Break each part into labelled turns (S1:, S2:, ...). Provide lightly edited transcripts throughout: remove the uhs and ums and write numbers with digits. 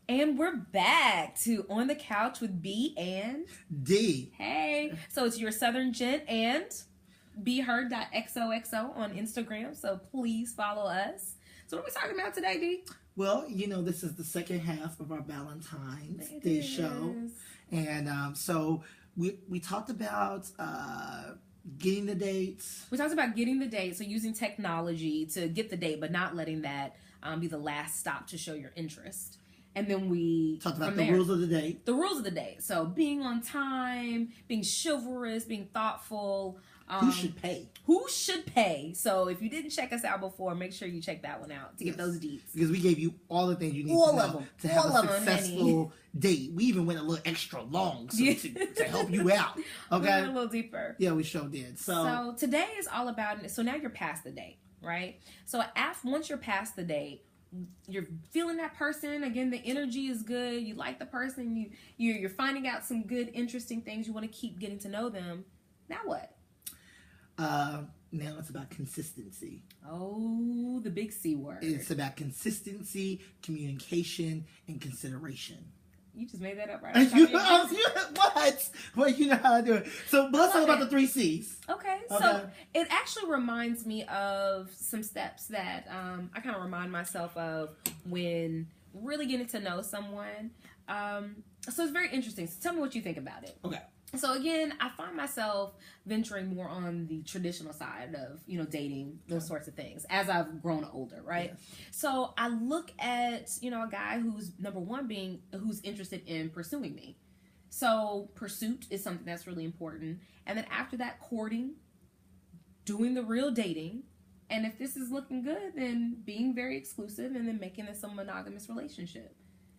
S1: And we're back to On the Couch with B and
S2: D.
S1: Hey. So it's your Southern Gent and BeHeard.xoxo on Instagram. So please follow us. So what are we talking about today, D?
S2: Well, this is the second half of our Valentine's Day show. And so we talked about getting the dates.
S1: We talked about getting the date, so using technology to get the date, but not letting that be the last stop to show your interest. And then we
S2: talked about the rules of the date.
S1: The rules of the date. So being on time, being chivalrous, being thoughtful.
S2: Who should pay?
S1: Who should pay? So if you didn't check us out before, make sure you check that one out to get those deets.
S2: Because we gave you all the things you need to know to have a successful date. We even went a little extra long to help you out. Okay? We
S1: went a little deeper.
S2: Yeah, we sure did.
S1: So today is all about, so now you're past the date, right? So once you're past the date, you're feeling that person again, the energy is good, you like the person, you're finding out some good interesting things, you want to keep getting to know them. Now what?
S2: Now it's about consistency.
S1: Oh, the big C word.
S2: It's about consistency, communication, and consideration.
S1: You just made that up, right?
S2: What? Well, you know how to do it. So let's talk about the 3 C's.
S1: Okay. So it actually reminds me of some steps that I kind of remind myself of when really getting to know someone. So it's very interesting. So tell me what you think about it.
S2: Okay.
S1: So again, I find myself venturing more on the traditional side of, dating, those sorts of things as I've grown older, right? Yes. So I look at, a guy who's, number one, who's interested in pursuing me. So pursuit is something that's really important. And then after that, courting, doing the real dating. And if this is looking good, then being very exclusive and then making this a monogamous relationship.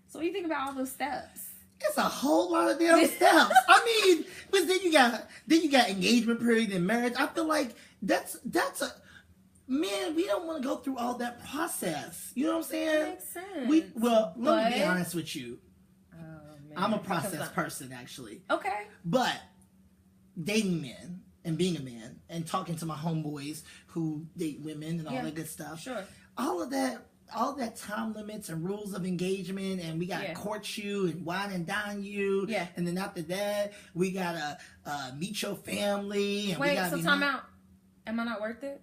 S1: So what do you think about all those steps?
S2: It's a whole lot of damn steps. I mean, but then you got engagement period and marriage. I feel like that's a man. We don't want to go through all that process. You know what I'm saying?
S1: That makes sense.
S2: Let me be honest with you.
S1: Oh, man.
S2: I'm a process person, actually.
S1: Okay.
S2: But dating men and being a man and talking to my homeboys who date women and all that good stuff.
S1: Sure.
S2: All that time limits and rules of engagement, and we gotta court you and wine and dine you, and then after that we gotta meet your family. And
S1: wait, so time out. Am I not worth it?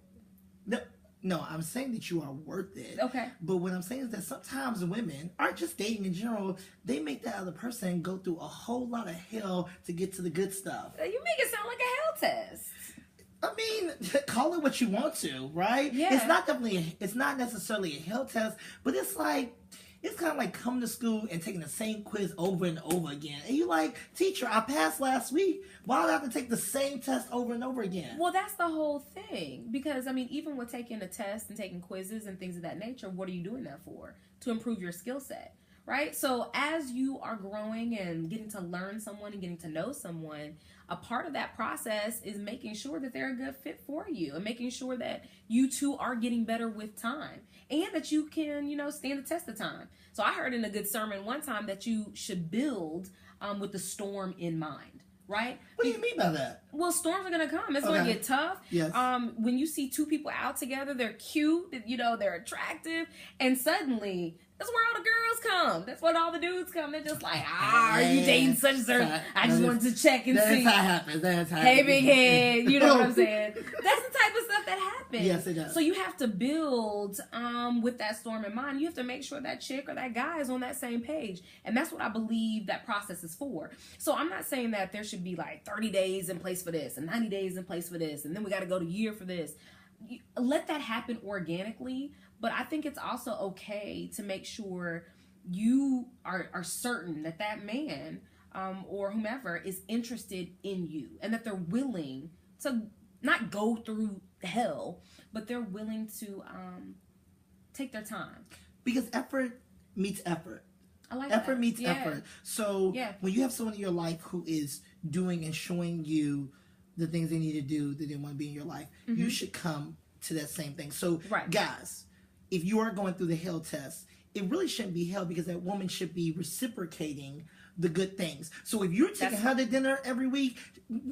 S2: No, I'm saying that you are worth it.
S1: Okay.
S2: But what I'm saying is that sometimes women aren't just dating in general. They make that other person go through a whole lot of hell to get to the good stuff.
S1: You make it sound like a hell test.
S2: I mean, call it what you want to, right?
S1: Yeah.
S2: It's not necessarily a hell test, but it's kind of like coming to school and taking the same quiz over and over again. And you're like, teacher, I passed last week. Why do I have to take the same test over and over again?
S1: Well, that's the whole thing. Because, I mean, even with taking a test and taking quizzes and things of that nature, what are you doing that for? To improve your skill set, right? So as you are growing and getting to learn someone and getting to know someone, a part of that process is making sure that they're a good fit for you and making sure that you two are getting better with time and that you can, stand the test of time. So I heard in a good sermon one time that you should build with the storm in mind, right?
S2: What do you mean by that?
S1: Well, storms are going to come. It's going to get tough.
S2: Yes.
S1: When you see two people out together, they're cute, they're attractive, and suddenly that's where all the girls come. That's when all the dudes come. They're just like, are you dating such and such? I just wanted to check and see.
S2: That's how it happens. That's how
S1: hey, big head. You know what I'm saying? That's the type of stuff that happens.
S2: Yes, it does.
S1: So you have to build with that storm in mind. You have to make sure that chick or that guy is on that same page. And that's what I believe that process is for. So I'm not saying that there should be like 30 days in place for this and 90 days in place for this. And then we got to go to a year for this. Let that happen organically. But I think it's also okay to make sure you are certain that man or whomever is interested in you and that they're willing to not go through hell, but they're willing to take their time.
S2: Because effort meets effort.
S1: I like
S2: effort
S1: that.
S2: meets effort. So
S1: Yeah.
S2: when you have someone in your life who is doing and showing you the things they need to do that they want to be in your life, you should come to that same thing. So guys, if you are going through the hell test, it really shouldn't be hell because that woman should be reciprocating the good things. So if you're taking her to dinner every week,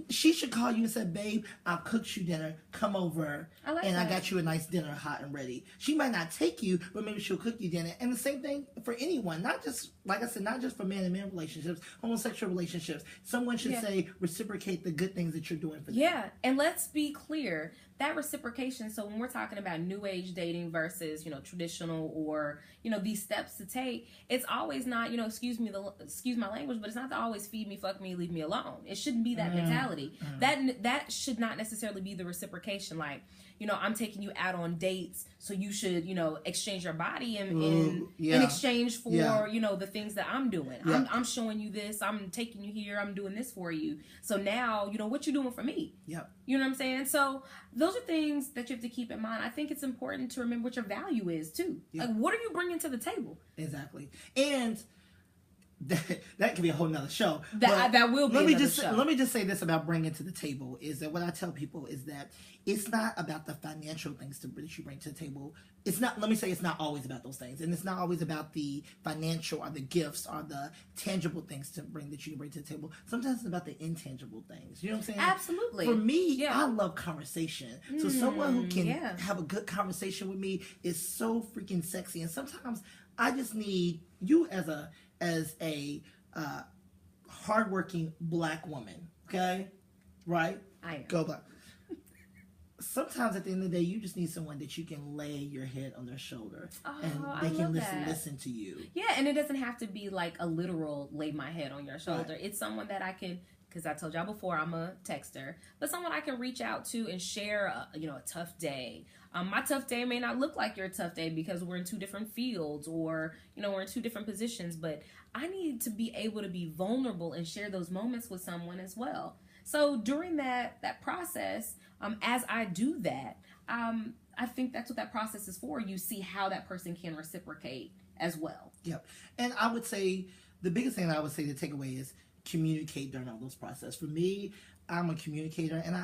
S2: she should call you and say, babe, I cooked you dinner. Come over. I got you a nice dinner, hot and ready. She might not take you, but maybe she'll cook you dinner. And the same thing for anyone, not just, like I said, not just for man and man relationships, homosexual relationships. Someone should say, reciprocate the good things that you're doing for them.
S1: Yeah, and let's be clear, that reciprocation, so when we're talking about new age dating versus, traditional or, these steps to take, it's always not, excuse my language, but it's not to always feed me, fuck me, leave me alone. It shouldn't be that mentality. That should not necessarily be the reciprocation. Like, I'm taking you out on dates, so you should, exchange your body in exchange for, the things that I'm doing. Yeah. I'm showing you this. I'm taking you here. I'm doing this for you. So now, what you're doing for me.
S2: Yep.
S1: You know what I'm saying? So those are things that you have to keep in mind. I think it's important to remember what your value is too. Yep. Like, what are you bringing to the table?
S2: Exactly. And that could be a whole nother show.
S1: That will be another show.
S2: Let me just say this about bringing to the table is that what I tell people is that it's not about the financial things that you bring to the table. It's not. Let me say it's not always about those things, and it's not always about the financial or the gifts or the tangible things that you bring to the table. Sometimes it's about the intangible things. You know what I'm saying?
S1: Absolutely.
S2: For me, I love conversation. So someone who can have a good conversation with me is so freaking sexy. And sometimes I just need you as a hardworking black woman, okay? Right?
S1: I am.
S2: Go black. Sometimes at the end of the day, you just need someone that you can lay your head on their shoulder and they can listen to you.
S1: Yeah, and it doesn't have to be like a literal lay my head on your shoulder. Right. It's someone that I can, because I told y'all before I'm a texter, but someone I can reach out to and share a tough day. My tough day may not look like your tough day because we're in two different fields or, we're in two different positions, but I need to be able to be vulnerable and share those moments with someone as well. So during that process, as I do that, I think that's what that process is for. You see how that person can reciprocate as well.
S2: Yep. And I would say the biggest thing I would say to take away is communicate during all those processes. For me, I'm a communicator, and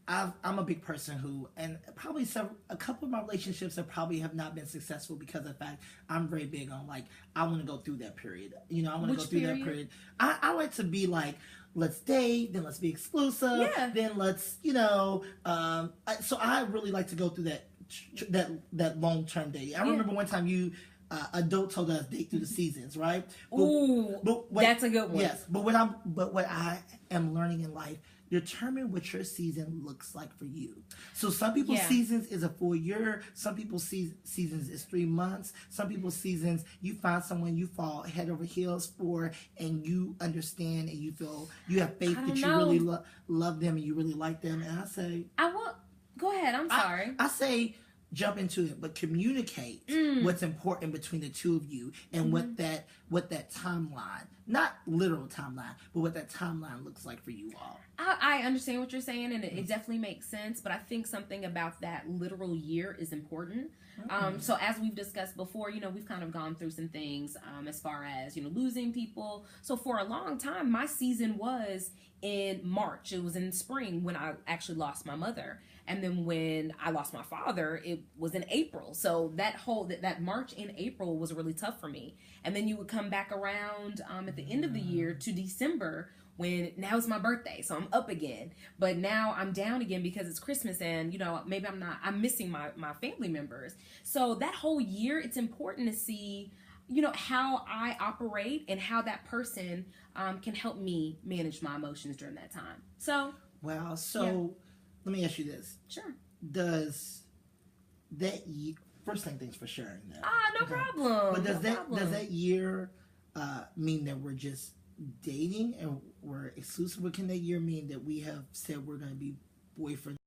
S2: I'm a big person who, and probably a couple of my relationships have not been successful because of the fact I'm very big on, like, I want to go through that period. I want to go through that period. I like to be like, let's date, then let's be exclusive, then let's, so I really like to go through that long-term dating. I remember one time you, adult told us date through the seasons, right?
S1: That's a good one.
S2: Yes, but what I am learning in life, determine what your season looks like for you. So some people's seasons is a full year. Some people's seasons is 3 months. Some people's seasons, you find someone you fall head over heels for, and you understand and you feel you have faith that you really love them and you really like them. And I say,
S1: go ahead. I'm sorry.
S2: I say, jump into it, but communicate what's important between the two of you and what that timeline, not literal timeline, but what that timeline looks like for you all.
S1: I understand what you're saying, and it definitely makes sense, but I think something about that literal year is important. So as we've discussed before, we've kind of gone through some things as far as, losing people. So for a long time, my season was in March. It was in spring when I actually lost my mother. And then when I lost my father, it was in April. So that March and April was really tough for me. And then you would come back around at the end of the year to December, when now it's my birthday, so I'm up again. But now I'm down again because it's Christmas and, maybe I'm missing my family members. So that whole year, it's important to see, how I operate and how that person can help me manage my emotions during that time. So.
S2: Wow. So let me ask you this.
S1: Sure.
S2: Does that year, first things for sharing that.
S1: No problem.
S2: But does that year mean that we're just dating and we're exclusive? Or can that year mean that we have said we're going to be boyfriend